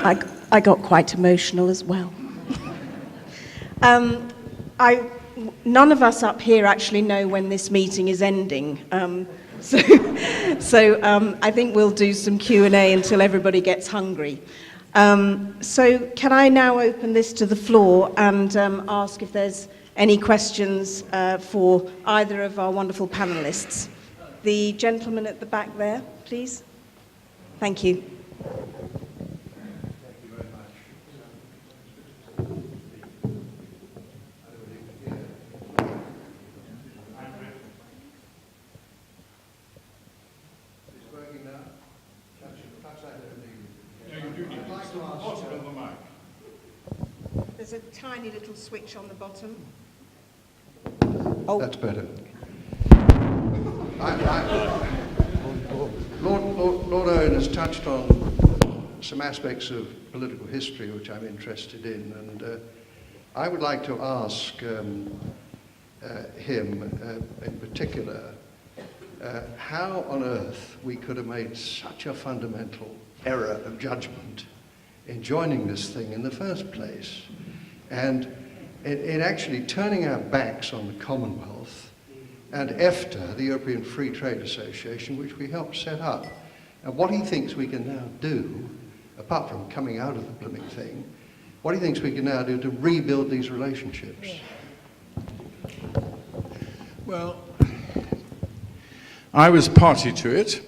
I got quite emotional as well. None of us up here actually know when this meeting is ending. So I think we'll do some Q&A until everybody gets hungry. So can I now open this to the floor and ask if there's any questions for either of our wonderful panelists? The gentleman at the back there, please. Thank you. There's a tiny little switch on the bottom. Oh. That's better. Lord Owen has touched on some aspects of political history which I'm interested in, and I would like to ask him in particular how on earth we could have made such a fundamental error of judgment in joining this thing in the first place, and in actually turning our backs on the Commonwealth and EFTA, the European Free Trade Association, which we helped set up. And what he thinks we can now do, apart from coming out of the blooming thing, what he thinks we can now do to rebuild these relationships. Well, I was party to it,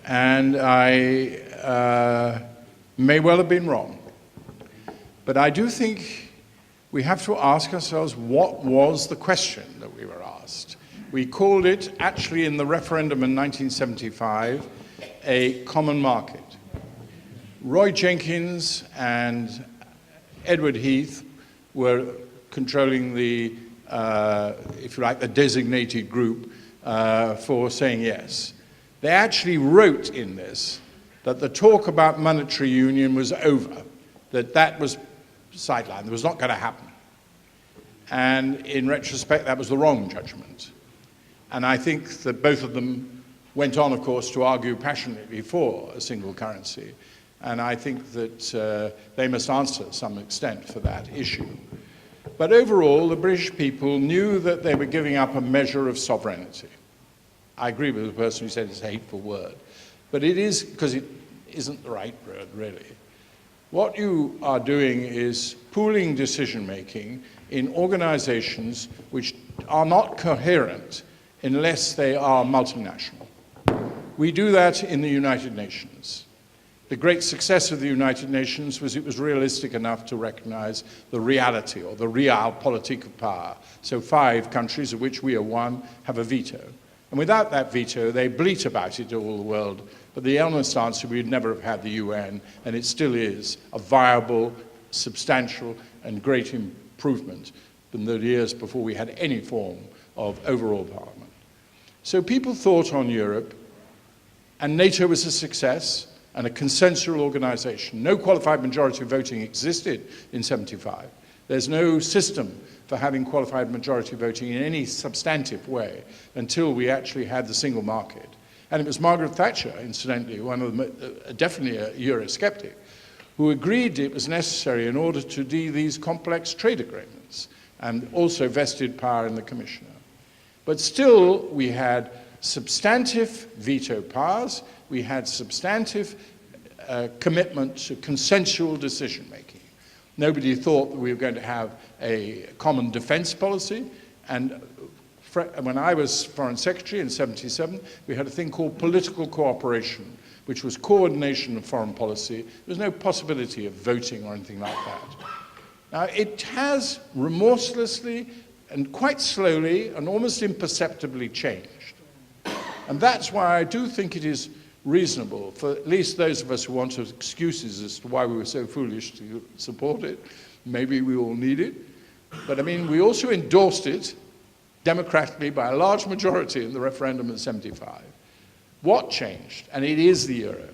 and I may well have been wrong. But I do think we have to ask ourselves, what was the question that we were asked? We called it, actually in the referendum in 1975, a common market. Roy Jenkins and Edward Heath were controlling the, if you like, the designated group for saying yes. They actually wrote in this that the talk about monetary union was over, that was sidelined, it was not going to happen. And in retrospect, that was the wrong judgment. And I think that both of them went on, of course, to argue passionately for a single currency. And I think that they must answer to some extent for that issue. But overall, the British people knew that they were giving up a measure of sovereignty. I agree with the person who said it's a hateful word. But it is, because it isn't the right word, really. What you are doing is pooling decision-making in organizations which are not coherent unless they are multinational. We do that in the United Nations. The great success of the United Nations was it was realistic enough to recognize the reality, or the realpolitik of power. So 5 countries, of which we are one, have a veto. And without that veto, they bleat about it to all the world. But the honest answer, we'd never have had the UN, and it still is a viable, substantial, and great improvement than the years before we had any form of overall parliament. So people thought on Europe, and NATO was a success and a consensual organization. No qualified majority voting existed in '75. There's no system for having qualified majority voting in any substantive way until we actually had the single market. And it was Margaret Thatcher, incidentally, one of them, definitely a Eurosceptic, who agreed it was necessary in order to do these complex trade agreements and also vested power in the commissioner. But still, we had substantive veto powers, we had substantive commitment to consensual decision-making. Nobody thought that we were going to have a common defense policy, and when I was Foreign Secretary in '77, we had a thing called political cooperation, which was coordination of foreign policy. There was no possibility of voting or anything like that. Now, it has remorselessly and quite slowly and almost imperceptibly changed. And that's why I do think it is reasonable for at least those of us who want excuses as to why we were so foolish to support it. Maybe we all need it. But I mean, we also endorsed it democratically by a large majority in the referendum of '75. What changed? And it is the euro.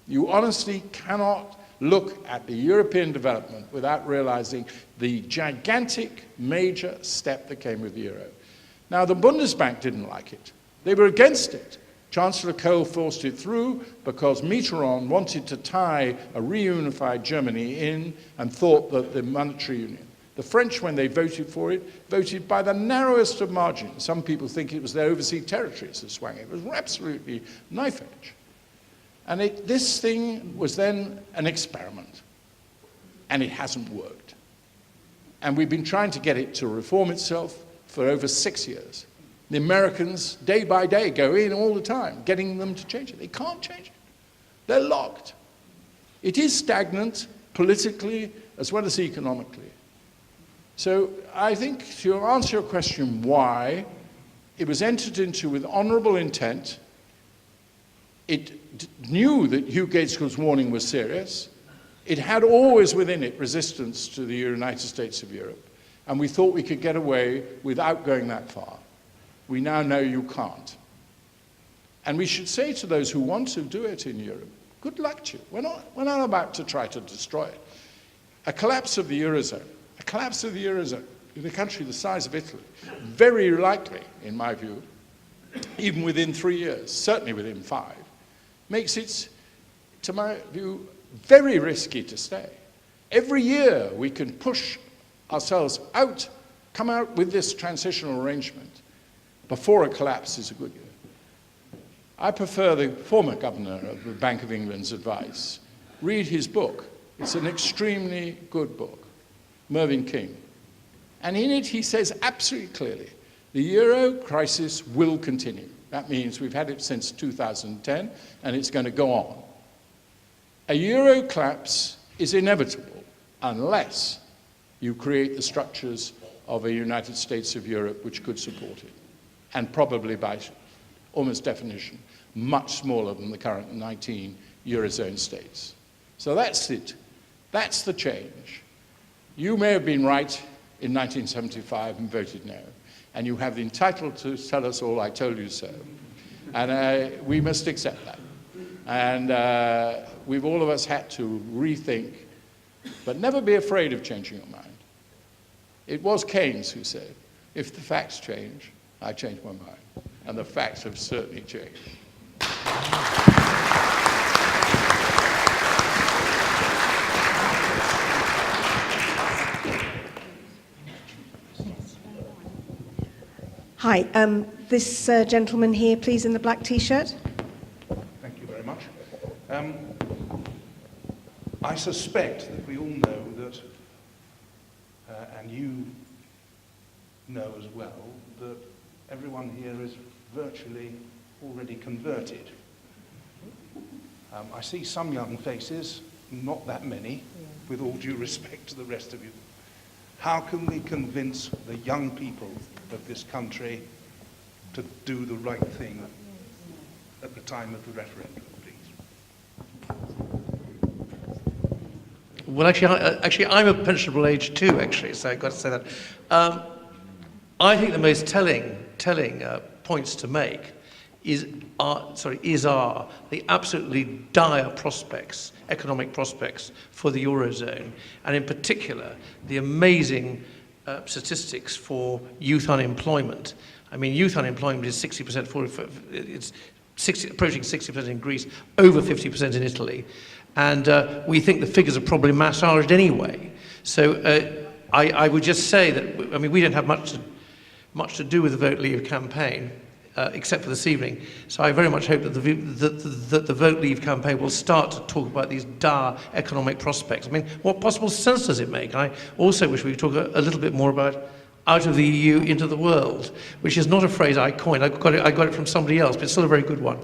You honestly cannot look at the European development without realizing the gigantic major step that came with the euro. Now, the Bundesbank didn't like it. They were against it. Chancellor Kohl forced it through because Mitterrand wanted to tie a reunified Germany in and thought that the monetary union. The French, when they voted for it, voted by the narrowest of margins. Some people think it was their overseas territories that swung it. It was absolutely knife edge. And this thing was then an experiment. And it hasn't worked. And we've been trying to get it to reform itself for over 6 years. The Americans, day by day, go in all the time, getting them to change it. They can't change it. They're locked. It is stagnant politically as well as economically. So I think to answer your question why, it was entered into with honorable intent. It knew that Hugh Gaitskell's warning was serious. It had always within it resistance to the United States of Europe. And we thought we could get away without going that far. We now know you can't. And we should say to those who want to do it in Europe, good luck to you. We're not about to try to destroy it. A collapse of the Eurozone in a country the size of Italy, very likely, in my view, even within 3 years, certainly within 5, makes it, to my view, very risky to stay. Every year we can push ourselves out, come out with this transitional arrangement before a collapse is a good year. I prefer the former governor of the Bank of England's advice. Read his book. It's an extremely good book, Mervyn King. And in it he says absolutely clearly, the euro crisis will continue. That means we've had it since 2010 and it's going to go on. A euro collapse is inevitable unless you create the structures of a United States of Europe which could support it. And probably by almost definition, much smaller than the current 19 Eurozone states. So that's it. That's the change. You may have been right in 1975 and voted no. And you have the entitlement to tell us all, I told you so. And we must accept that. And we've all of us had to rethink, but never be afraid of changing your mind. It was Keynes who said, if the facts change, I change my mind. And the facts have certainly changed. Hi, this gentleman here, please, in the black T-shirt. Thank you very much. I suspect that we all know that, and you know as well, that everyone here is virtually already converted. I see some young faces, not that many, with all due respect to the rest of you. How can we convince the young people of this country to do the right thing at the time of the referendum, please? Well, actually, I'm of pensionable age too, actually, so I've got to say that. I think the most telling points to make are the absolutely dire prospects, economic prospects for the Eurozone, and in particular, the amazing statistics for youth unemployment. I mean, youth unemployment is 60%, it's approaching 60% in Greece, over 50% in Italy, and we think the figures are probably massaged anyway. So I would just say that, I mean, we don't have much to do with the Vote Leave campaign, except for this evening. So I very much hope that the Vote Leave campaign will start to talk about these dire economic prospects. I mean, what possible sense does it make? I also wish we could talk a little bit more about out of the EU into the world, which is not a phrase I coined. I got it from somebody else, but it's still a very good one.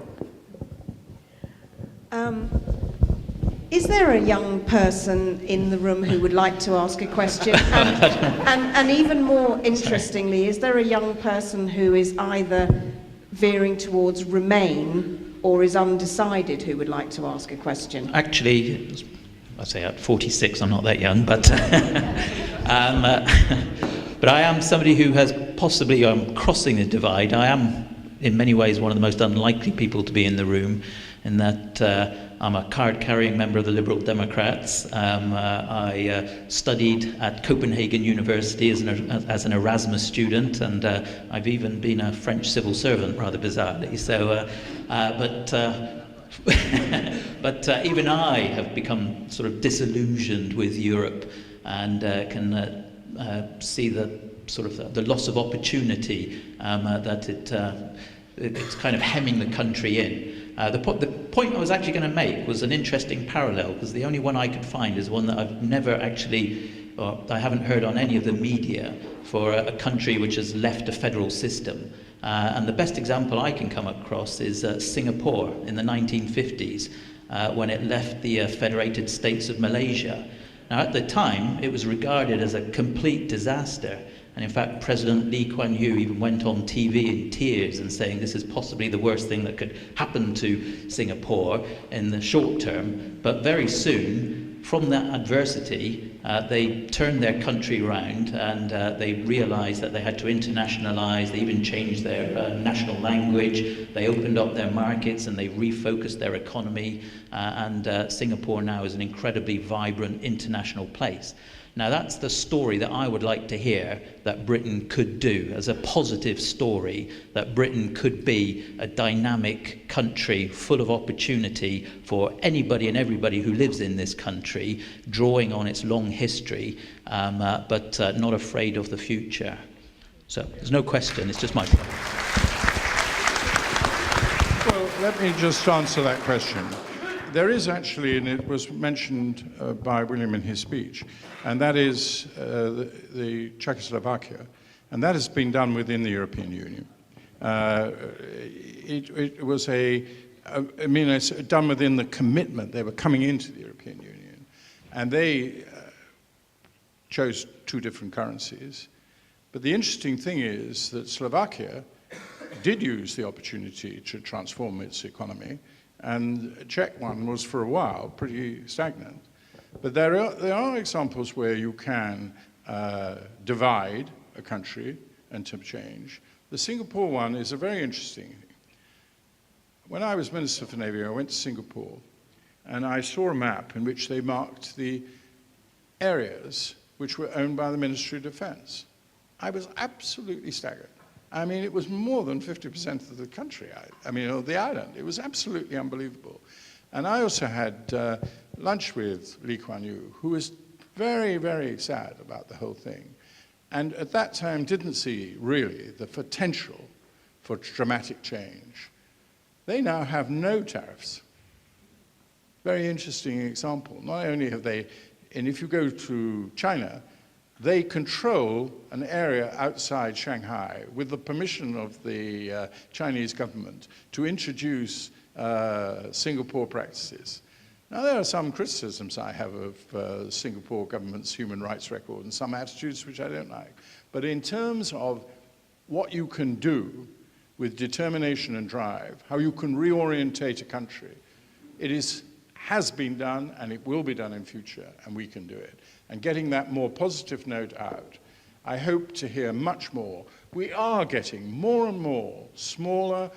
Is there a young person in the room who would like to ask a question? And even more interestingly, is there a young person who is either veering towards Remain or is undecided who would like to ask a question? Actually, I say at 46, I'm not that young, but but I am somebody who has possibly, I'm crossing the divide. I am, in many ways, one of the most unlikely people to be in the room, in that I'm a card-carrying member of the Liberal Democrats. I studied at Copenhagen University as an Erasmus student, and I've even been a French civil servant, rather bizarrely. So But even I have become sort of disillusioned with Europe, and can see the sort of the loss of opportunity that it's kind of hemming the country in. The point I was actually going to make was an interesting parallel, because the only one I could find is one that I've never actually, or I haven't heard on any of the media, for a country which has left a federal system. And the best example I can come across is Singapore in the 1950s, when it left the Federated States of Malaysia. Now, at the time, it was regarded as a complete disaster. And in fact, President Lee Kuan Yew even went on TV in tears and saying this is possibly the worst thing that could happen to Singapore in the short term. But very soon, from that adversity, they turned their country around, and they realized that they had to internationalize. They even changed their national language. They opened up their markets and they refocused their economy. And Singapore now is an incredibly vibrant international place. Now, that's the story that I would like to hear that Britain could do, as a positive story, that Britain could be a dynamic country full of opportunity for anybody and everybody who lives in this country, drawing on its long history, but not afraid of the future. So there's no question, it's just my point. Well, let me just answer that question. There is actually, and it was mentioned by William in his speech, and that is the Czechoslovakia, and that has been done within the European Union. It was it's done within the commitment. They were coming into the European Union, and they chose two different currencies. But the interesting thing is that Slovakia did use the opportunity to transform its economy, and the Czech one was for a while pretty stagnant. But there are examples where you can divide a country and to change. The Singapore one is a very interesting thing. When I was Minister for Navy, I went to Singapore, and I saw a map in which they marked the areas which were owned by the Ministry of Defense. I was absolutely staggered. I mean, it was more than 50% of the country, of the island. It was absolutely unbelievable. And I also had lunch with Lee Kuan Yew, who was very, very sad about the whole thing. And at that time didn't see really the potential for dramatic change. They now have no tariffs. Very interesting example. Not only have they, and if you go to China, they control an area outside Shanghai with the permission of the Chinese government to introduce Singapore practices. Now, there are some criticisms I have of Singapore government's human rights record and some attitudes which I don't like. But in terms of what you can do with determination and drive, how you can reorientate a country, it has been done and it will be done in future, and we can do it. And getting that more positive note out, I hope to hear much more. We are getting more and more smaller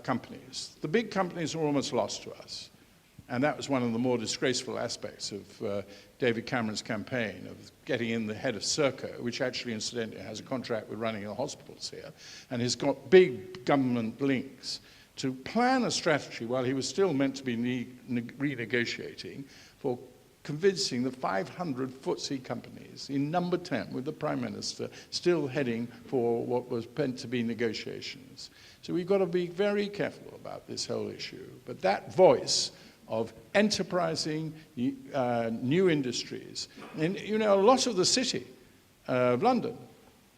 companies. The big companies are almost lost to us. And that was one of the more disgraceful aspects of David Cameron's campaign, of getting in the head of Serco, which actually, incidentally, has a contract with running the hospitals here, and has got big government links, to plan a strategy while he was still meant to be renegotiating for convincing the 500 FTSE companies in number 10, with the Prime Minister still heading for what was meant to be negotiations. So we've got to be very careful about this whole issue. But that voice of enterprising new industries, and a lot of the city of London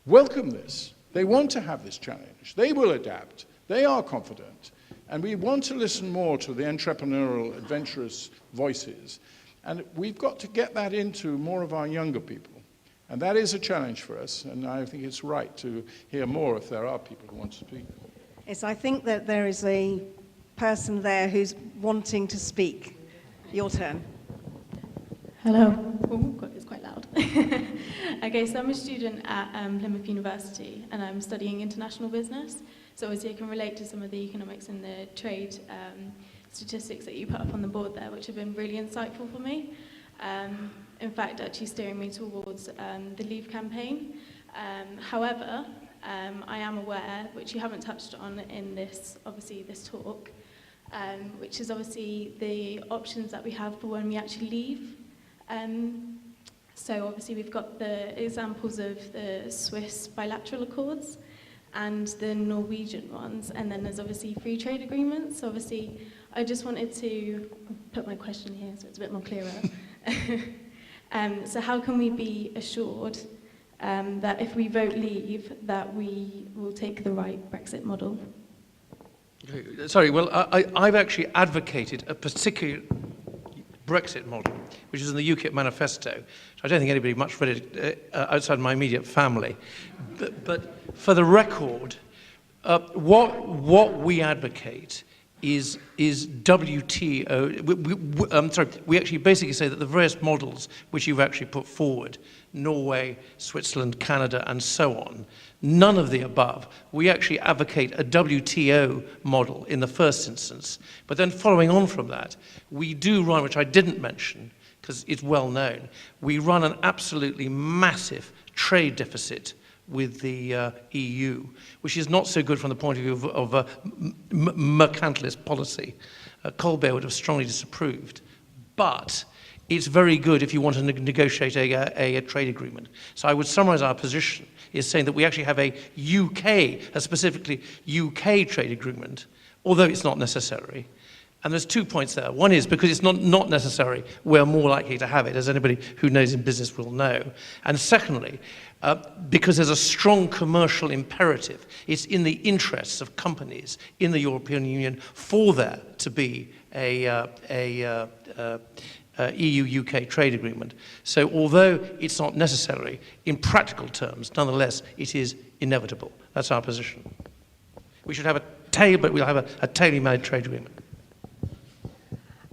welcome this. They want to have this challenge. They will adapt. They are confident. And we want to listen more to the entrepreneurial, adventurous voices. And we've got to get that into more of our younger people. And that is a challenge for us, and I think it's right to hear more if there are people who want to speak. Yes, I think that there is a person there who's wanting to speak. Your turn. Hello. Oh, God, it's quite loud. Okay, so I'm a student at Plymouth University, and I'm studying international business. So obviously I can relate to some of the economics and the trade statistics that you put up on the board there, which have been really insightful for me. In fact, actually steering me towards the Leave campaign. However, I am aware, which you haven't touched on in this, obviously, this talk, which is obviously the options that we have for when we actually leave. So obviously we've got the examples of the Swiss bilateral accords and the Norwegian ones, and then there's obviously free trade agreements. So obviously I just wanted to put my question here so it's a bit more clearer. So how can we be assured that if we vote leave, that we will take the right Brexit model? Sorry, well, I've actually advocated a particular Brexit model, which is in the UKIP manifesto. So I don't think anybody much read it outside my immediate family. But for the record, what we advocate is WTO. We actually basically say that the various models which you've actually put forward, Norway, Switzerland, Canada, and so on, none of the above. We actually advocate a WTO model in the first instance. But then following on from that, we do run, which I didn't mention, because it's well known, we run an absolutely massive trade deficit with the EU, which is not so good from the point of view of a mercantilist policy. Colbert would have strongly disapproved. But it's very good if you want to negotiate a trade agreement. So I would summarize our position is saying that we actually have a specifically UK trade agreement, although it's not necessary. And there's 2 points there. One is because it's not necessary, we're more likely to have it, as anybody who knows in business will know. And secondly, because there's a strong commercial imperative. It's in the interests of companies in the European Union for there to be a EU-UK trade agreement. So although it's not necessary, in practical terms, nonetheless, it is inevitable. That's our position. We should have we'll have a tailor-made trade agreement.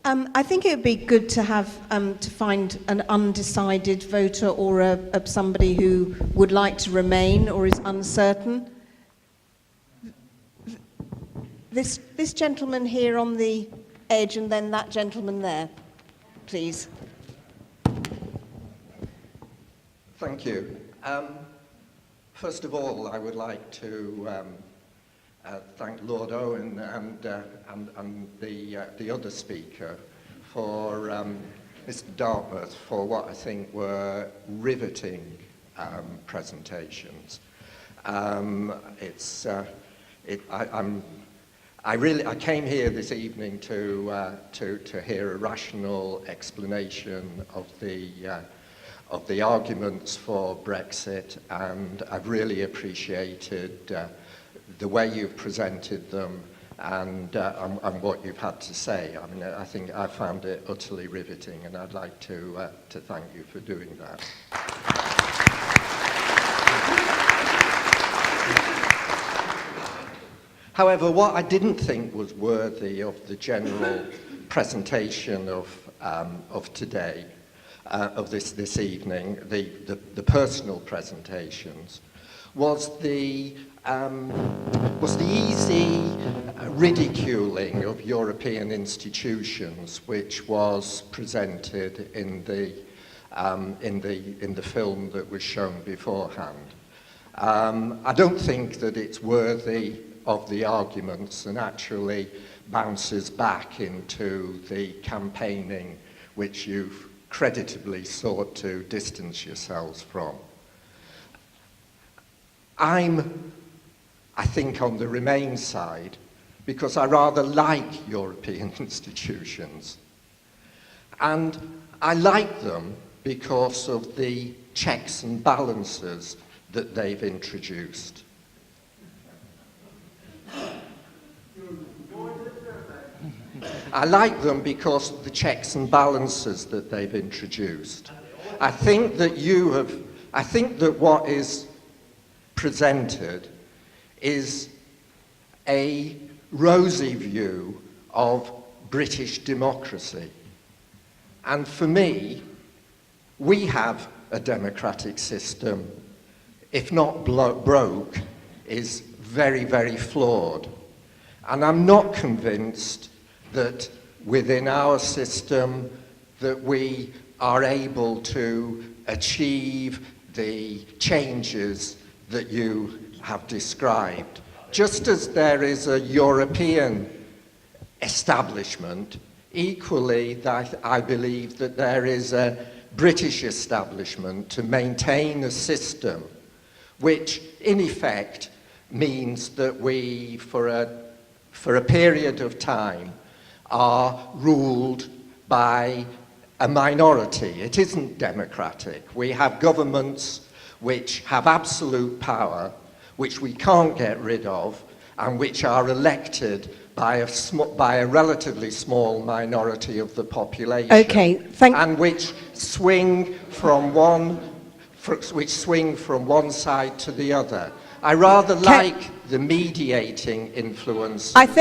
I think it would be good to have to find an undecided voter or somebody who would like to remain or is uncertain. This gentleman here on the edge, and then that gentleman there, please. Thank you. First of all, I would like to thank Lord Owen and the other speaker for Mr. Dartmouth for what I think were riveting presentations. I came here this evening to hear a rational explanation of the arguments for Brexit, and I've really appreciated the way you've presented them and what you've had to say. I mean, I think I found it utterly riveting, and I'd like to thank you for doing that. However, what I didn't think was worthy of the general presentation of today, of this evening, the personal presentations, was the easy ridiculing of European institutions, which was presented in the film that was shown beforehand. I don't think that it's worthy of the arguments, and actually bounces back into the campaigning which you've creditably sought to distance yourselves from. I think, on the Remain side, because I rather like European institutions. And I like them because of the checks and balances that they've introduced. I like them because of the checks and balances that they've introduced. I think that what is presented is a rosy view of British democracy. And for me, we have a democratic system, if not broke, is very, very flawed. And I'm not convinced that within our system that we are able to achieve the changes that you have described. Just as there is a European establishment, equally that I believe that there is a British establishment to maintain a system which in effect means that we, for a period of time, are ruled by a minority. It isn't democratic. We have governments which have absolute power, which we can't get rid of, and which are elected by a relatively small minority of the population. Okay, and which swing from one side to the other. I rather like the mediating influence of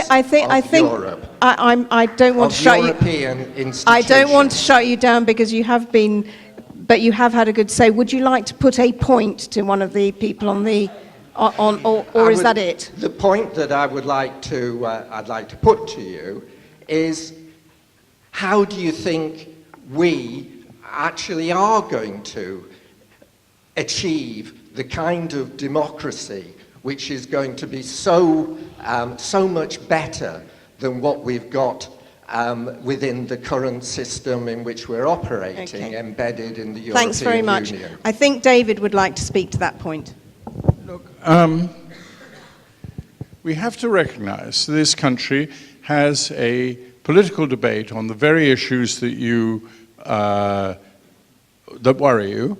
Europe. I don't want to shut you. European institutions. I don't want to shut you down because you have been, but you have had a good say. Would you like to put a point to one of the people on the, or is that it? The point that I would like to, I'd like to put to you is, how do you think we actually are going to achieve the kind of democracy which is going to be so much better than what we've got within the current system in which we're operating, embedded in the European Union? Thanks very much. I think David would like to speak to that point. Look, we have to recognize this country has a political debate on the very issues that that worry you,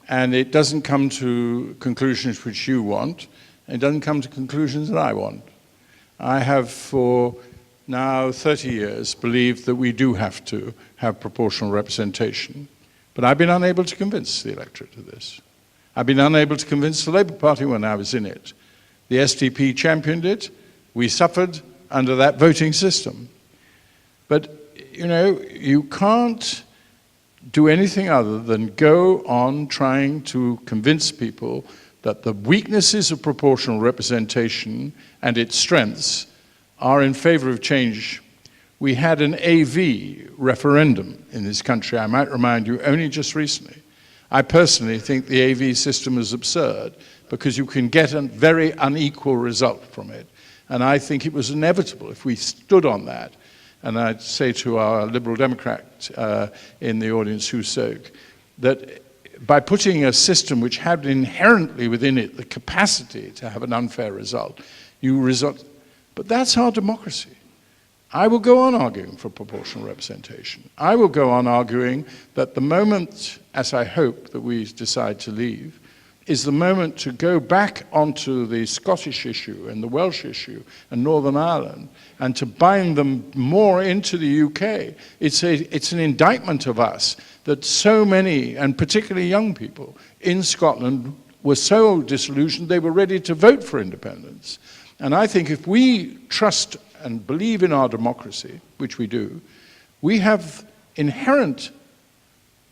and it doesn't come to conclusions which you want, and it doesn't come to conclusions that I want. I have for now 30 years believed that we do have to have proportional representation, but I've been unable to convince the electorate of this. I've been unable to convince the Labour Party when I was in it. The SDP championed it. We suffered under that voting system. But, you know, you can't do anything other than go on trying to convince people that the weaknesses of proportional representation and its strengths are in favor of change. We had an AV referendum in this country, I might remind you, only just recently. I personally think the AV system is absurd because you can get a very unequal result from it. And I think it was inevitable if we stood on that. And I'd say to our Liberal Democrat in the audience who spoke, that by putting a system which had inherently within it the capacity to have an unfair result, you result. But that's our democracy. I will go on arguing for proportional representation. I will go on arguing that the moment, as I hope, that we decide to leave, is the moment to go back onto the Scottish issue and the Welsh issue and Northern Ireland and to bind them more into the UK. It's an indictment of us that so many, and particularly young people in Scotland, were so disillusioned they were ready to vote for independence. And I think if we trust and believe in our democracy, which we do, we have inherent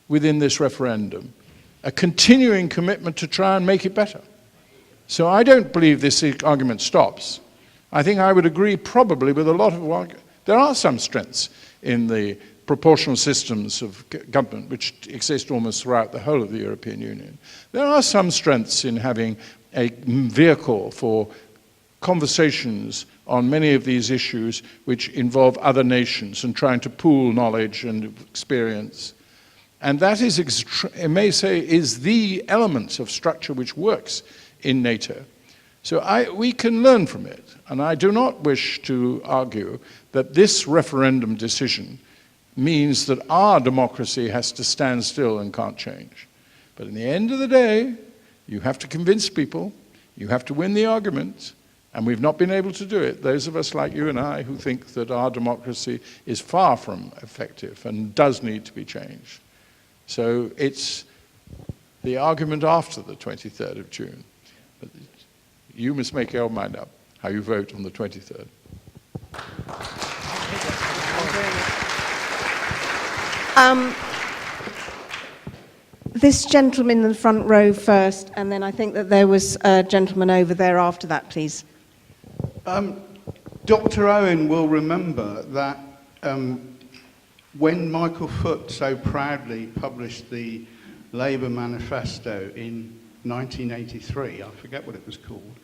within this referendum a continuing commitment to try and make it better. So I don't believe this argument stops. I think I would agree probably with a lot of arguments. There are some strengths in the proportional systems of government which exist almost throughout the whole of the European Union. There are some strengths in having a vehicle for conversations on many of these issues which involve other nations and trying to pool knowledge and experience. And that is, I may say, is the element of structure which works in NATO. So we can learn from it. And I do not wish to argue that this referendum decision means that our democracy has to stand still and can't change. But in the end of the day, you have to convince people, you have to win the argument, and we've not been able to do it. Those of us like you and I who think that our democracy is far from effective and does need to be changed. So it's the argument after the 23rd of June. But you must make your mind up how you vote on the 23rd. This gentleman in the front row first, and then I think that there was a gentleman over there after that, please. Dr. Owen will remember that when Michael Foot so proudly published the Labour Manifesto in 1983, I forget what it was called,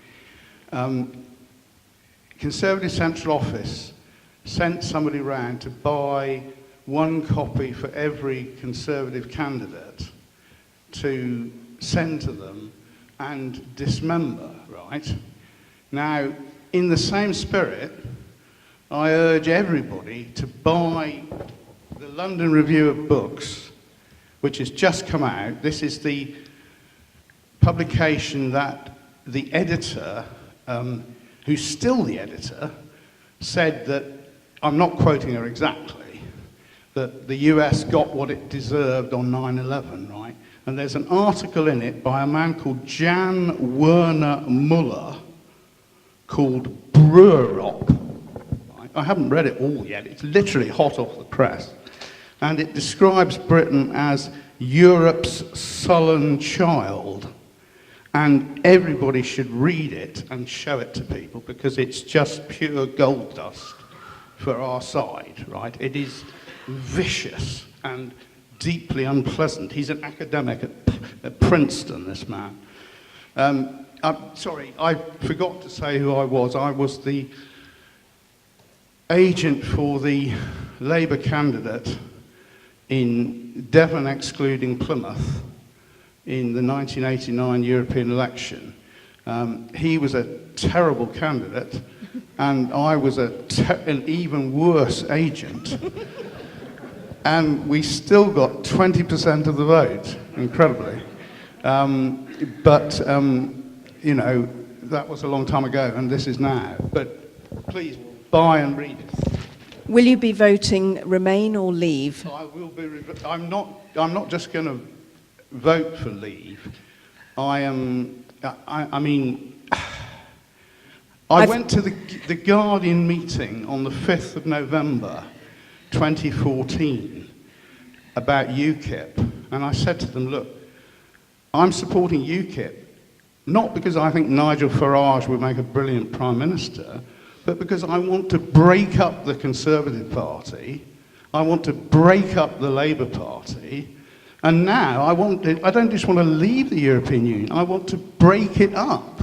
Conservative Central Office sent somebody round to buy one copy for every Conservative candidate to send to them and dismember, right? Now, in the same spirit, I urge everybody to buy the London Review of Books, which has just come out. This is the publication that the editor, who's still the editor, said that, I'm not quoting her exactly, that the US got what it deserved on 9/11, right? And there's an article in it by a man called Jan Werner Muller called Brewerop. Right? I haven't read it all yet. It's literally hot off the press. And it describes Britain as Europe's sullen child. And everybody should read it and show it to people because it's just pure gold dust for our side, right? It is vicious and deeply unpleasant. He's an academic at Princeton, this man. I'm sorry, I forgot to say who I was. I was the agent for the Labour candidate in Devon excluding Plymouth in the 1989 European election. He was a terrible candidate, and I was an even worse agent. And we still got 20% of the vote, incredibly. You know, that was a long time ago, and this is now. But please, buy and read it. Will you be voting Remain or Leave? I will be. I'm not just going to vote for Leave. I went to the Guardian meeting on the 5th of November 2014 about UKIP, and I said to them, look, I'm supporting UKIP, not because I think Nigel Farage would make a brilliant Prime Minister, but because I want to break up the Conservative Party, I want to break up the Labour Party, and now I don't just want to leave the European Union, I want to break it up.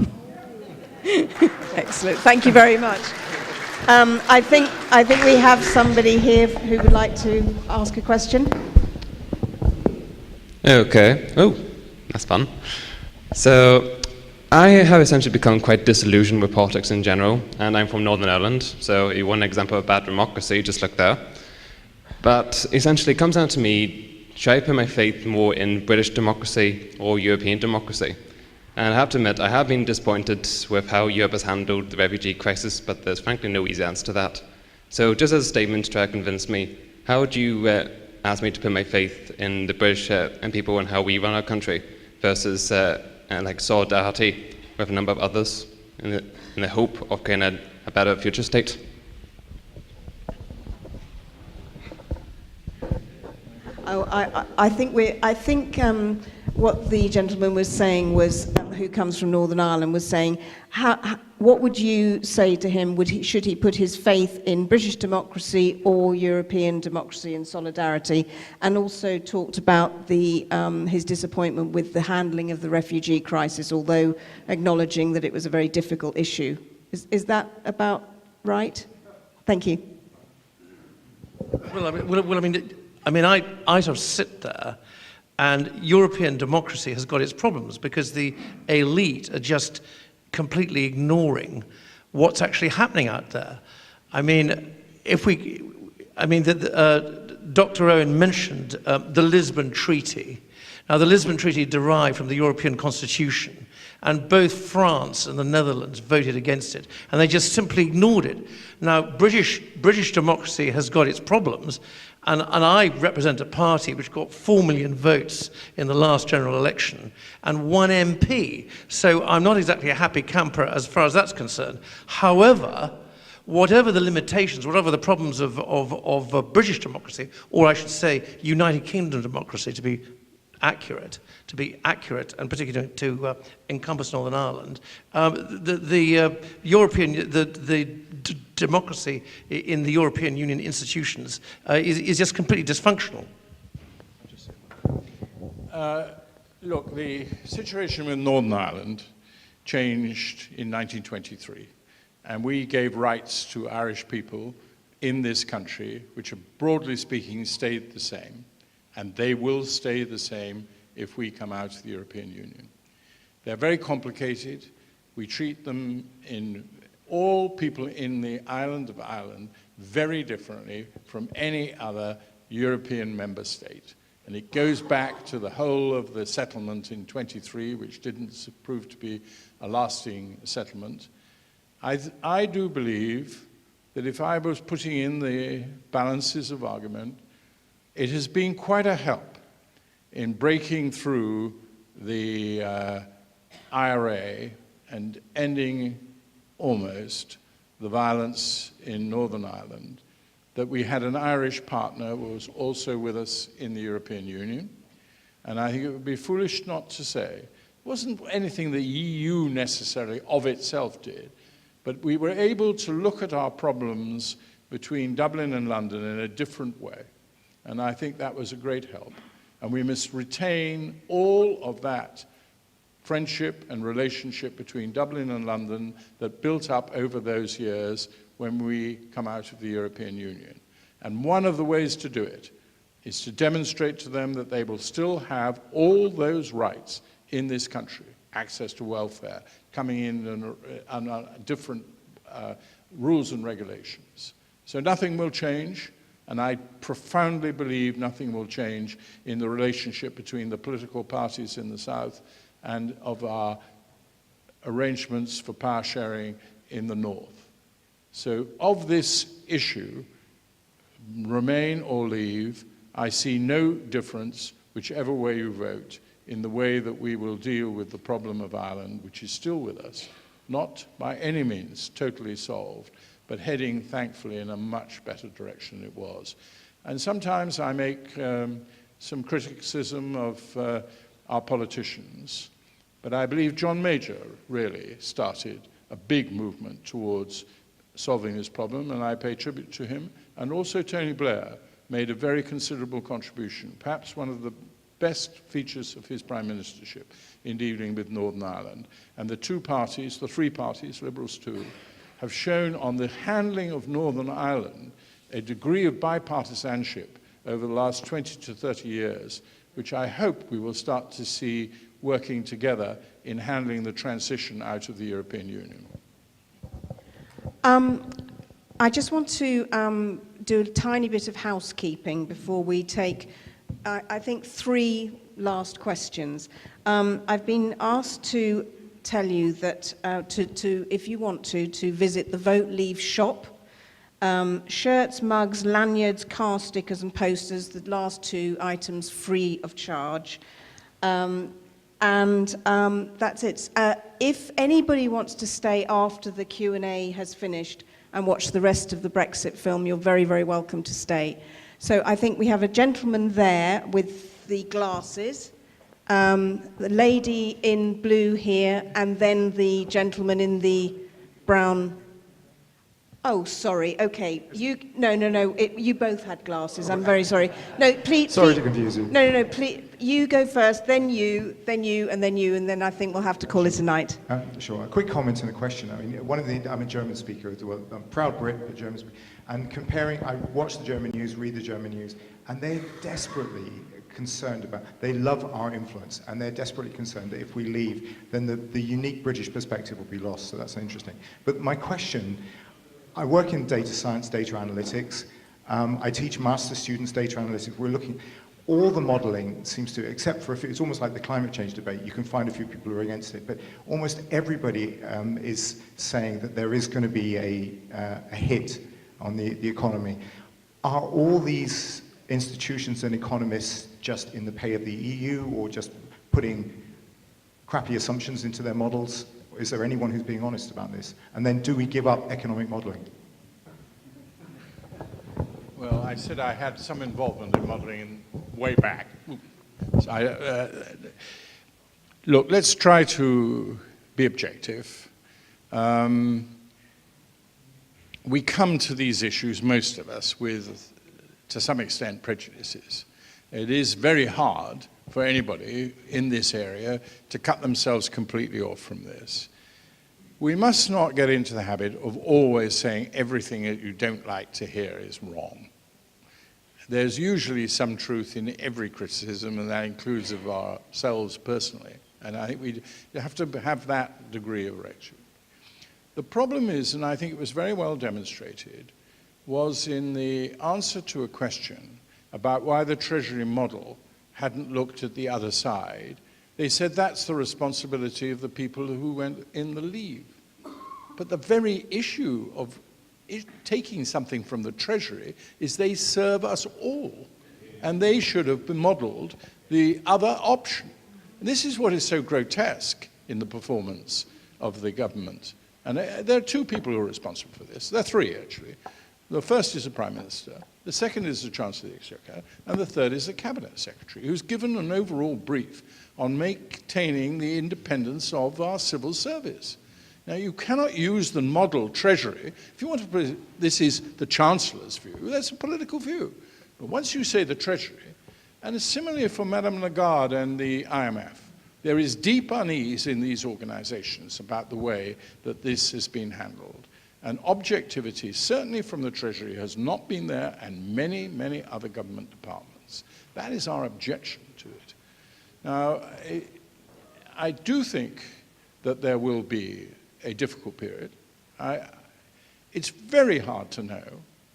Excellent. Thank you very much. I think we have somebody here who would like to ask a question. Okay. Oh, that's fun. So, I have essentially become quite disillusioned with politics in general, and I'm from Northern Ireland, so one example of bad democracy, just like there. But essentially, it comes down to me, should I put my faith more in British democracy or European democracy? And I have to admit, I have been disappointed with how Europe has handled the refugee crisis, but there's frankly no easy answer to that. So just as a statement to try to convince me, how would you ask me to put my faith in the British and people and how we run our country versus like solidarity with a number of others in the hope of getting a better future state? I think what the gentleman was saying was, who comes from Northern Ireland, was saying, what would you say to him? Should he put his faith in British democracy or European democracy and solidarity? And also talked about his disappointment with the handling of the refugee crisis, although acknowledging that it was a very difficult issue. Is that about right? Thank you. I sort of sit there, and European democracy has got its problems because the elite are just completely ignoring what's actually happening out there. Dr. Owen mentioned the Lisbon Treaty. Now, the Lisbon Treaty derived from the European Constitution, and both France and the Netherlands voted against it, and they just simply ignored it. Now, British democracy has got its problems, and I represent a party which got 4 million votes in the last general election and 1 MP. So I'm not exactly a happy camper as far as that's concerned. However, whatever the limitations, whatever the problems of British democracy, or I should say United Kingdom democracy to be accurate, and particularly to encompass Northern Ireland, the democracy in the European Union institutions is just completely dysfunctional. Look, the situation with Northern Ireland changed in 1923, and we gave rights to Irish people in this country, which have broadly speaking stayed the same, and they will stay the same if we come out of the European Union. They're very complicated. We treat them all people in the island of Ireland very differently from any other European member state. And it goes back to the whole of the settlement in 23, which didn't prove to be a lasting settlement. I do believe that if I was putting in the balances of argument, it has been quite a help in breaking through the IRA and ending almost the violence in Northern Ireland, that we had an Irish partner who was also with us in the European Union. And I think it would be foolish not to say, it wasn't anything the EU necessarily of itself did, but we were able to look at our problems between Dublin and London in a different way. And I think that was a great help. And we must retain all of that friendship and relationship between Dublin and London that built up over those years when we come out of the European Union. And one of the ways to do it is to demonstrate to them that they will still have all those rights in this country, access to welfare, coming in on different rules and regulations. So nothing will change, and I profoundly believe nothing will change in the relationship between the political parties in the South and of our arrangements for power sharing in the North. So of this issue, remain or leave, I see no difference, whichever way you vote, in the way that we will deal with the problem of Ireland, which is still with us, not by any means totally solved, but heading, thankfully, in a much better direction than it was. And sometimes I make some criticism of our politicians, but I believe John Major really started a big movement towards solving this problem, and I pay tribute to him. And also Tony Blair made a very considerable contribution, perhaps one of the best features of his prime ministership in dealing with Northern Ireland. And the two parties, the three parties, Liberals too, have shown on the handling of Northern Ireland a degree of bipartisanship over the last 20 to 30 years, which I hope we will start to see working together in handling the transition out of the European Union. I just want to do a tiny bit of housekeeping before we take, I think, 3 last questions. I've been asked to tell you that if you want to visit the Vote Leave shop. Shirts, mugs, lanyards, car stickers and posters, the last 2 items free of charge. That's it. If anybody wants to stay after the Q&A has finished and watch the rest of the Brexit film, you're very, very welcome to stay. So I think we have a gentleman there with the glasses, the lady in blue here, and then the gentleman in the brown. Oh, sorry. Okay. You both had glasses. I'm very sorry. No, please. Sorry to confuse you. No. Please, you go first, then you, and then I think we'll have to call it a night. Sure. A quick comment and a question. I mean, I'm a German speaker as well. I'm a proud Brit, but German speaker. And I watch the German news, read the German news, and they're desperately concerned about, they love our influence, and they're desperately concerned that if we leave, then the unique British perspective will be lost. So that's interesting. But my question, I work in data science, data analytics. I teach master students data analytics. We're looking, all the modeling seems to, except for a few, it's almost like the climate change debate. You can find a few people who are against it, but almost everybody is saying that there is going to be a hit on the economy. Are all these institutions and economists just in the pay of the EU, or just putting crappy assumptions into their models? Is there anyone who's being honest about this? And then do we give up economic modeling? Well, I said I had some involvement in modeling way back. So look, let's try to be objective. We come to these issues, most of us, with, to some extent, prejudices. It is very hard for anybody in this area to cut themselves completely off from this. we must not get into the habit of always saying everything that you don't like to hear is wrong. There's usually some truth in every criticism, and that includes of ourselves personally. And I think we have to have that degree of rectitude. The problem is, and I think it was very well demonstrated, was in the answer to a question about why the Treasury model hadn't looked at the other side. They said that's the responsibility of the people who went in the leave. But the very issue of taking something from the Treasury is they serve us all. And they should have been modeled the other option. And this is what is so grotesque in the performance of the government. And there are two people who are responsible for this. There are three, actually. The first is the Prime Minister. The second is the Chancellor of the Exchequer. And the third is the Cabinet Secretary, who's given an overall brief on maintaining the independence of our civil service. Now, you cannot use the model Treasury. If you want to put it, this is the Chancellor's view, that's a political view. But once you say the Treasury, and similarly for Madame Lagarde and the IMF, there is deep unease in these organizations about the way that this has been handled. And objectivity, certainly from the Treasury, has not been there, and many, many other government departments. That is our objection to it. Now, I do think that there will be a difficult period. It's very hard to know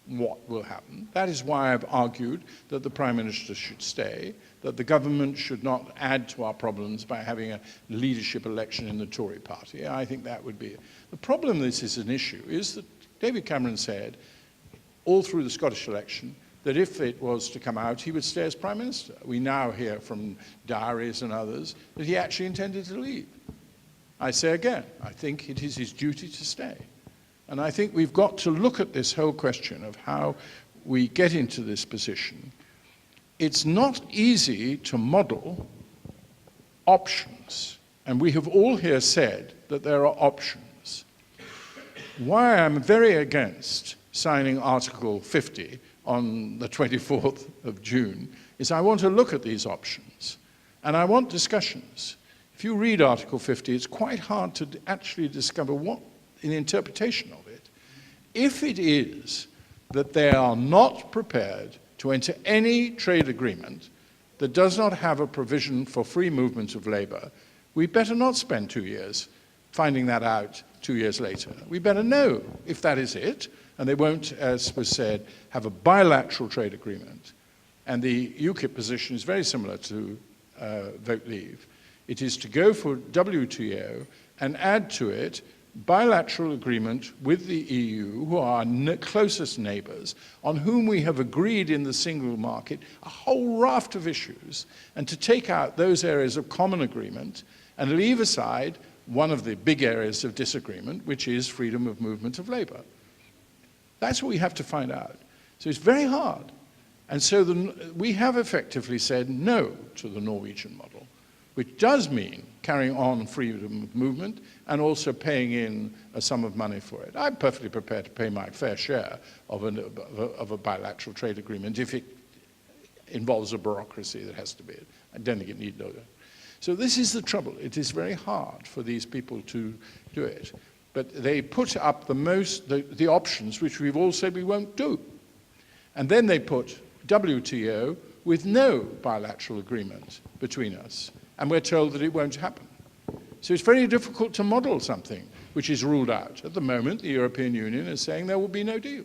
what will happen. That is why I've argued that the Prime Minister should stay, that the government should not add to our problems by having a leadership election in the Tory party. I think that would be... The problem this is an issue is that David Cameron said all through the Scottish election that if it was to come out, he would stay as Prime Minister. We now hear from diaries and others that he actually intended to leave. I say again, I think it is his duty to stay. And I think we've got to look at this whole question of how we get into this position. It's not easy to model options. And we have all here said that there are options. Why I'm very against signing Article 50 on the 24th of June is I want to look at these options. And I want discussions. If you read Article 50, it's quite hard to actually discover what in the interpretation of it. If it is that they are not prepared to enter any trade agreement that does not have a provision for free movement of labor, we better not spend 2 years finding that out 2 years later. We better know if that is it, and they won't, as was said, have a bilateral trade agreement. And the UKIP position is very similar to vote leave. It is to go for WTO and add to it bilateral agreement with the EU, who are our closest neighbors, on whom we have agreed in the single market a whole raft of issues, and to take out those areas of common agreement and leave aside one of the big areas of disagreement, which is freedom of movement of labor. That's what we have to find out. So it's very hard. And so we have effectively said no to the Norwegian model, which does mean carrying on freedom of movement and also paying in a sum of money for it. I'm perfectly prepared to pay my fair share of a bilateral trade agreement if it involves a bureaucracy that has to be. I don't think it needs no. So this is the trouble. It is very hard for these people to do it. But they put up the options which we've all said we won't do. And then they put WTO with no bilateral agreement between us. And we're told that it won't happen. So it's very difficult to model something which is ruled out. At the moment, the European Union is saying there will be no deal.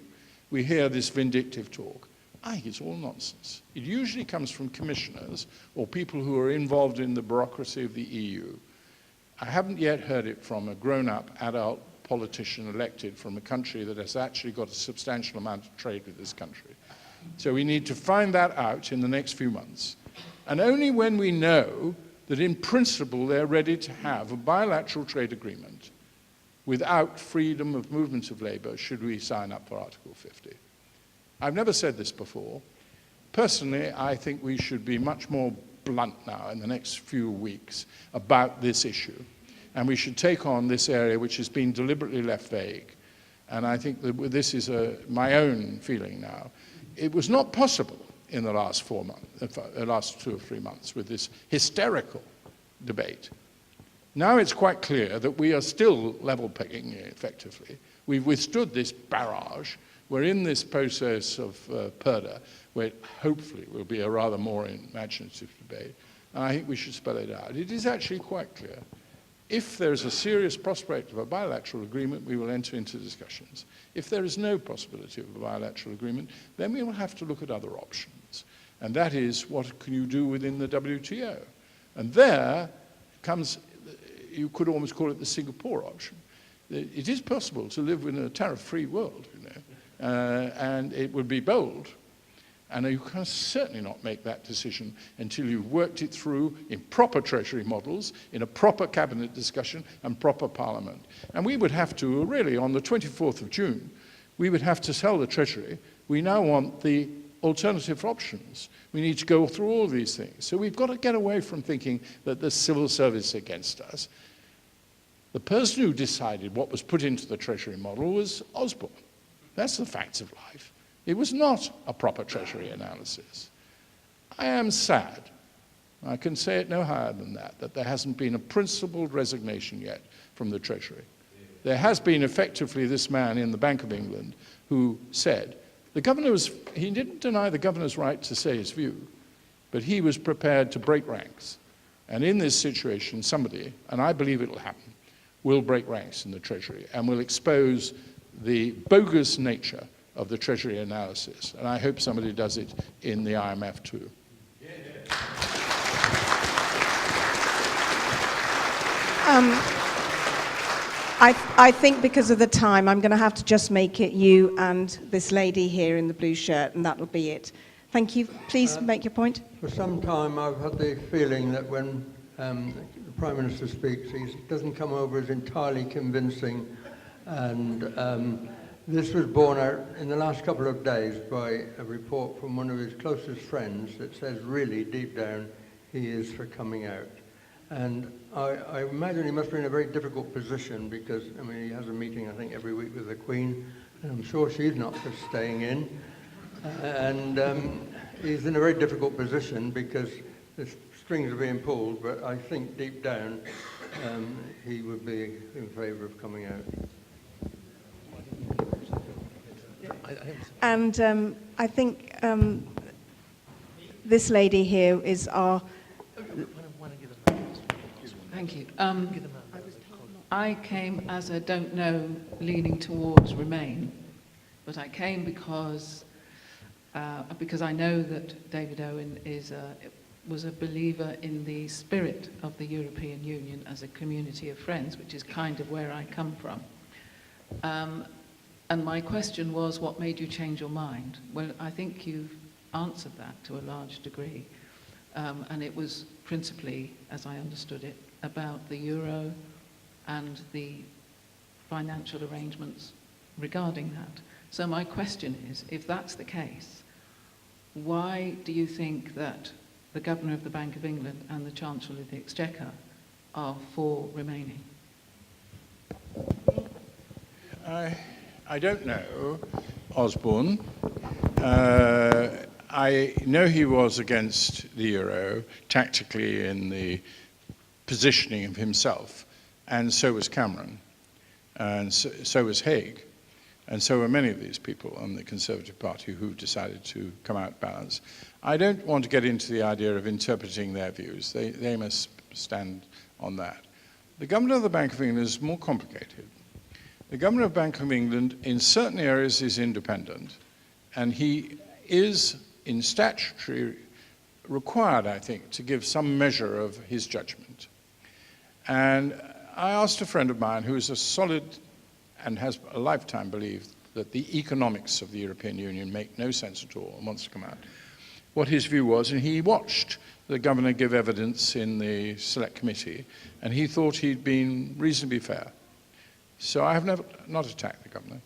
We hear this vindictive talk. I think it's all nonsense. It usually comes from commissioners or people who are involved in the bureaucracy of the EU. I haven't yet heard it from a grown-up, adult politician elected from a country that has actually got a substantial amount of trade with this country. So we need to find that out in the next few months. And only when we know that in principle they're ready to have a bilateral trade agreement without freedom of movement of labor should we sign up for Article 50. I've never said this before. Personally, I think we should be much more blunt now in the next few weeks about this issue. And we should take on this area which has been deliberately left vague. And I think that this is my own feeling now. It was not possible in the last 4 months, the last 2 or 3 months, with this hysterical debate. Now it's quite clear that we are still level pegging effectively. We've withstood this barrage. We're in this process of PERDA, where hopefully will be a rather more imaginative debate. And I think we should spell it out. It is actually quite clear. If there is a serious prospect of a bilateral agreement, we will enter into discussions. If there is no possibility of a bilateral agreement, then we will have to look at other options. And that is, what can you do within the WTO? And there comes, you could almost call it the Singapore option. It is possible to live in a tariff-free world, you know, and it would be bold. And you can certainly not make that decision until you've worked it through in proper Treasury models, in a proper cabinet discussion and proper Parliament. And we would have to, really, on the 24th of June, we would have to tell the Treasury, we now want the alternative options. We need to go through all these things. So we've got to get away from thinking that there's civil service against us. The person who decided what was put into the Treasury model was Osborne. That's the facts of life. It was not a proper Treasury analysis. I am sad, I can say it no higher than that there hasn't been a principled resignation yet from the Treasury. There has been effectively this man in the Bank of England who said, he didn't deny the governor's right to say his view, but he was prepared to break ranks. And in this situation, somebody, and I believe it'll happen, will break ranks in the Treasury and will expose the bogus nature of the Treasury analysis. And I hope somebody does it in the IMF too. I think because of the time, I'm going to have to just make it you and this lady here in the blue shirt, and that'll be it. Thank you. Please make your point. For some time, I've had the feeling that when the Prime Minister speaks, he doesn't come over as entirely convincing, and this was borne out in the last couple of days by a report from one of his closest friends that says really deep down he is for coming out. And I imagine he must be in a very difficult position because, I mean, he has a meeting, I think, every week with the Queen, and I'm sure she's not for staying in. And he's in a very difficult position because the strings are being pulled, but I think deep down he would be in favour of coming out. And I think this lady here is our... Thank you. I came as a don't know, leaning towards Remain, but I came because I know that David Owen was a believer in the spirit of the European Union as a community of friends, which is kind of where I come from. And my question was, what made you change your mind? Well, I think you've answered that to a large degree. And it was principally, as I understood it, about the euro and the financial arrangements regarding that. So my question is, if that's the case, why do you think that the Governor of the Bank of England and the Chancellor of the Exchequer are for remaining? I don't know Osborne. I know he was against the euro tactically in the positioning of himself, and so was Cameron, and so was Hague, and so were many of these people on the Conservative Party who decided to come out balanced. I don't want to get into the idea of interpreting their views. They must stand on that. The Governor of the Bank of England is more complicated. The Governor of the Bank of England in certain areas is independent, and he is in statutory required, I think, to give some measure of his judgment. And I asked a friend of mine who is a solid and has a lifetime belief that the economics of the European Union make no sense at all and wants to come out, what his view was, and he watched the governor give evidence in the select committee, and he thought he'd been reasonably fair. So I have not attacked the governor.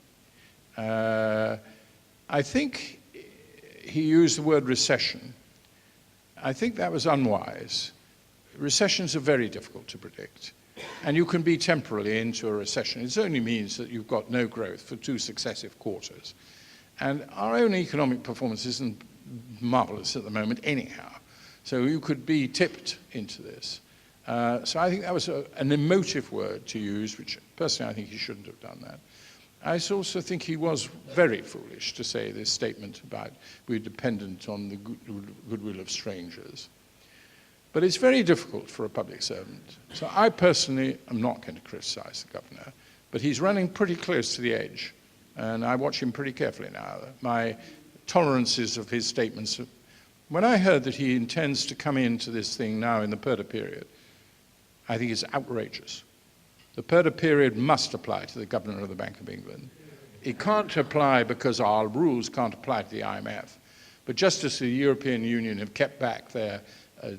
I think he used the word recession. I think that was unwise. Recessions are very difficult to predict. And you can be temporarily into a recession. It only means that you've got no growth for 2 successive quarters. And our own economic performance isn't marvelous at the moment anyhow. So you could be tipped into this. So I think that was an emotive word to use, which personally I think he shouldn't have done that. I also think he was very foolish to say this statement about we're dependent on the goodwill of strangers. But it's very difficult for a public servant. So I personally am not going to criticize the governor, but he's running pretty close to the edge. And I watch him pretty carefully now. My tolerances of his statements. When I heard that he intends to come into this thing now in the Purdah period, I think it's outrageous. The Purdah period must apply to the governor of the Bank of England. It can't apply because our rules can't apply to the IMF. But just as the European Union have kept back their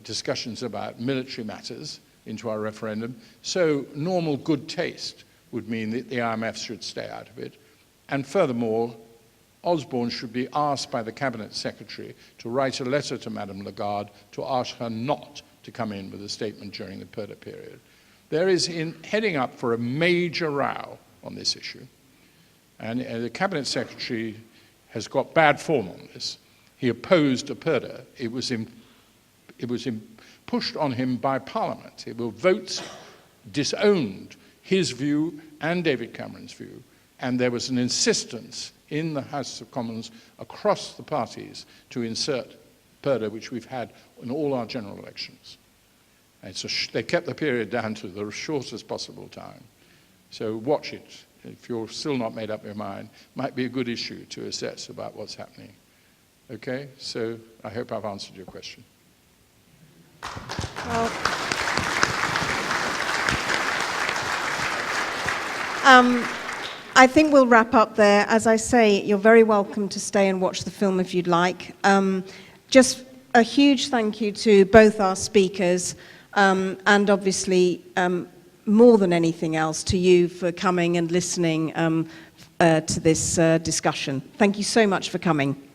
discussions about military matters into our referendum, so normal good taste would mean that the IMF should stay out of it. And furthermore, Osborne should be asked by the Cabinet Secretary to write a letter to Madame Lagarde to ask her not to come in with a statement during the Purdah period. There is heading up for a major row on this issue. And the Cabinet Secretary has got bad form on this. He opposed a Purdah. It was pushed on him by Parliament. Votes disowned his view and David Cameron's view. And there was an insistence in the House of Commons across the parties to insert Purdah, which we've had in all our general elections. And so they kept the period down to the shortest possible time. So watch it. If you're still not made up your mind, might be a good issue to assess about what's happening. Okay, so I hope I've answered your question. Well, I think we'll wrap up there. As I say, you're very welcome to stay and watch the film if you'd like. Just a huge thank you to both our speakers, and obviously, more than anything else, to you for coming and listening to this discussion. Thank you so much for coming.